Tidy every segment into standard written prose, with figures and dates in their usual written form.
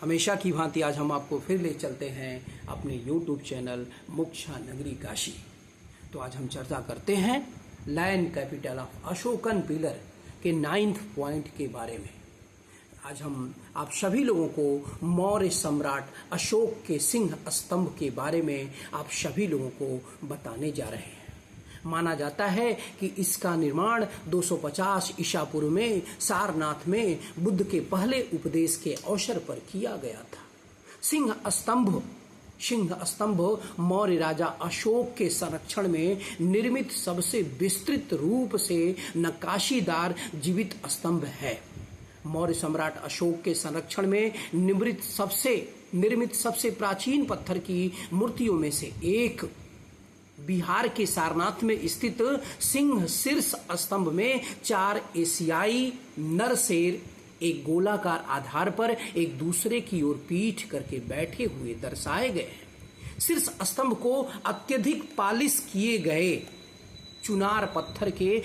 हमेशा की भांति आज हम आपको फिर ले चलते हैं अपने YouTube चैनल मोक्षा नगरी काशी। तो आज हम चर्चा करते हैं lion capital of Ashokan pillar के 9th पॉइंट के बारे में। आज हम आप सभी लोगों को मौर्य सम्राट अशोक के सिंह स्तंभ के बारे में आप सभी लोगों को बताने जा रहे हैं। माना जाता है कि इसका निर्माण 250 ईसा पूर्व में सारनाथ में बुद्ध के पहले उपदेश के अवसर पर किया गया था। सिंह स्तंभ मौर्य राजा अशोक के संरक्षण में निर्मित सबसे विस्तृत रूप से नक्काशीदार जीवित स्तंभ है। मौर्य सम्राट अशोक के संरक्षण में निर्मित सबसे प्राचीन पत्थर की मूर्तियों में से एक बिहार के सारनाथ में स्थित सिंह शीर्ष स्तंभ में 4 एशियाई नर शेर एक गोलाकार आधार पर एक दूसरे की ओर पीठ करके बैठे हुए दर्शाए गए हैं। शीर्ष स्तंभ को अत्यधिक पालिश किए गए चुनार पत्थर के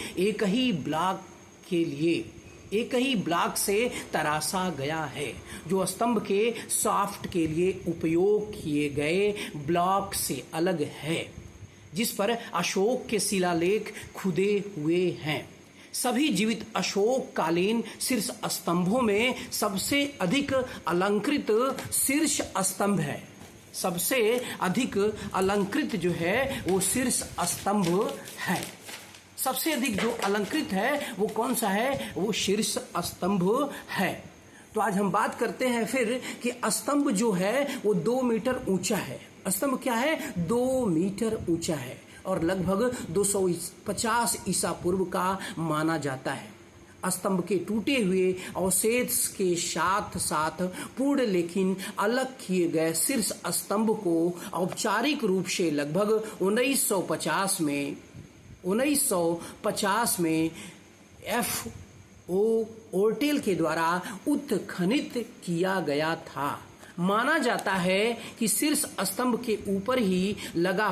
एक ही ब्लॉक से तराशा गया है, जो स्तंभ के शाफ्ट के लिए उपयोग किए गए ब्लॉक से अलग है, जिस पर अशोक के शिलालेख खुदे हुए हैं। सभी जीवित अशोक कालीन शीर्ष स्तंभों में सबसे अधिक अलंकृत शीर्ष स्तंभ है। सबसे अधिक अलंकृत जो है वो शीर्ष स्तंभ है। सबसे अधिक जो अलंकृत है वो कौन सा है? वो शीर्ष स्तंभ है। तो आज हम बात करते हैं फिर कि स्तंभ जो है वो 2 मीटर ऊंचा है। स्तंभ क्या है? 2 मीटर ऊंचा है और लगभग 250 ईसा पूर्व का माना जाता है। स्तंभ के टूटे हुए अवशेष के साथ साथ पूर्ण लेकिन अलग किए गए शीर्ष स्तंभ को औपचारिक रूप से लगभग 1950 में F.O. ओर्टेल के द्वारा उत्खनित किया गया था। माना जाता है कि शीर्ष स्तंभ के ऊपर ही लगा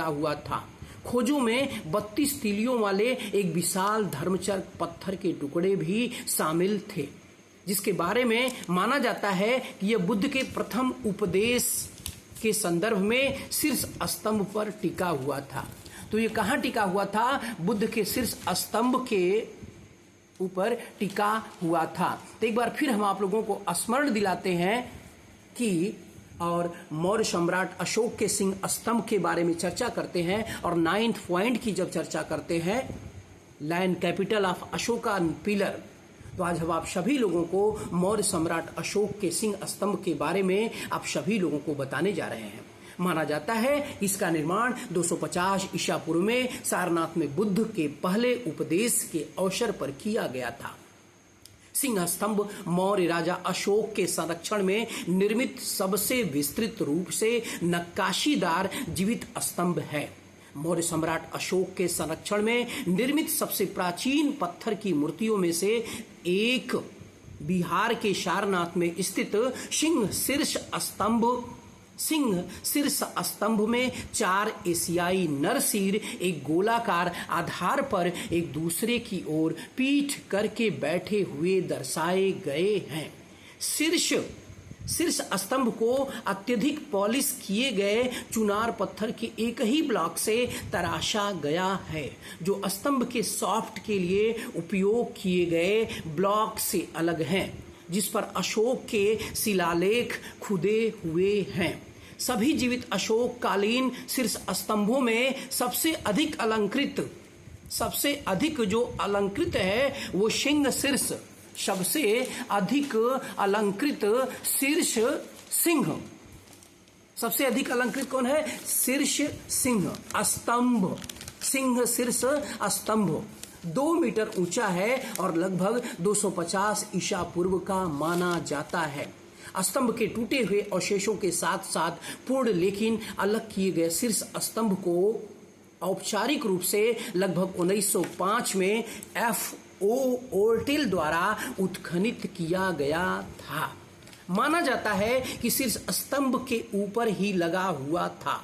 हुआ था। खोजों में 32 तीलियों वाले एक विशाल धर्मचक्र पत्थर के टुकड़े भी शामिल थे, जिसके बारे में माना जाता है कि यह बुद्ध के प्रथम उपदेश के संदर्भ में शीर्ष स्तंभ पर टिका हुआ था। तो ये कहाँ टिका हुआ था? बुद्ध के शीर्ष स्तंभ के ऊपर टिका हुआ था। तो एक बार फिर हम आप लोगों को स्मरण दिलाते हैं कि और मौर्य सम्राट अशोक के सिंह स्तंभ के बारे में चर्चा करते हैं और 9th पॉइंट की जब चर्चा करते हैं lion capital of Ashokan pillar, तो आज हम आप सभी लोगों को मौर्य सम्राट अशोक के सिंह स्तंभ के बारे में आप सभी लोगों को बताने जा रहे हैं। माना जाता है इसका निर्माण 250 ईसा पूर्व में सारनाथ में बुद्ध के पहले उपदेश के अवसर पर किया गया था। सिंह स्तंभ मौर्य राजा अशोक के संरक्षण में निर्मित सबसे विस्तृत रूप से नक्काशीदार जीवित स्तंभ है। मौर्य सम्राट अशोक के संरक्षण में निर्मित सबसे प्राचीन पत्थर की मूर्तियों में से एक बिहार के सारनाथ में स्थित सिंह शीर्ष स्तंभ में 4 एशियाई नरसिर एक गोलाकार आधार पर एक दूसरे की ओर पीठ करके बैठे हुए दर्शाए गए हैं। शीर्ष स्तंभ को अत्यधिक पॉलिश किए गए चुनार पत्थर के एक ही ब्लॉक से तराशा गया है, जो स्तंभ के शाफ्ट के लिए उपयोग किए गए ब्लॉक से अलग है, जिस पर अशोक के शिलालेख खुदे हुए हैं। सभी जीवित अशोक कालीन शीर्ष स्तंभों में सबसे अधिक जो अलंकृत है वो सबसे अधिक अलंकृत शीर्ष सिंह। सबसे अधिक अलंकृत कौन है? शीर्ष सिंह स्तंभ। सिंह शीर्ष स्तंभ 2 मीटर ऊंचा है और लगभग 250 ईसा पूर्व का माना जाता है। स्तंभ के टूटे हुए अवशेषों के साथ साथ पूर्ण लेकिन अलग किए गए शीर्ष स्तंभ को औपचारिक रूप से लगभग 1905 में F.O. ओर्टेल द्वारा उत्खनित किया गया था। माना जाता है कि शीर्ष स्तंभ के ऊपर ही लगा हुआ था।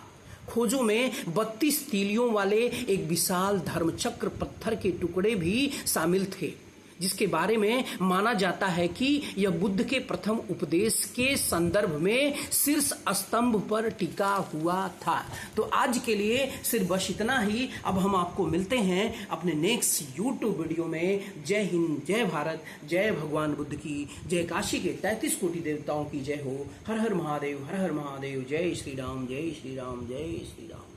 खोजों में 32 तीलियों वाले एक विशाल धर्मचक्र पत्थर के टुकड़े भी शामिल थे, जिसके बारे में माना जाता है कि यह बुद्ध के प्रथम उपदेश के संदर्भ में शीर्ष स्तंभ पर टिका हुआ था। तो आज के लिए सिर्फ बस इतना ही। अब हम आपको मिलते हैं अपने नेक्स्ट यूट्यूब वीडियो में। जय हिंद, जय भारत, जय भगवान बुद्ध की, जय काशी के 33 कोटि देवताओं की जय हो। हर हर महादेव, हर हर महादेव। जय श्री राम, जय श्री राम, जय श्री राम।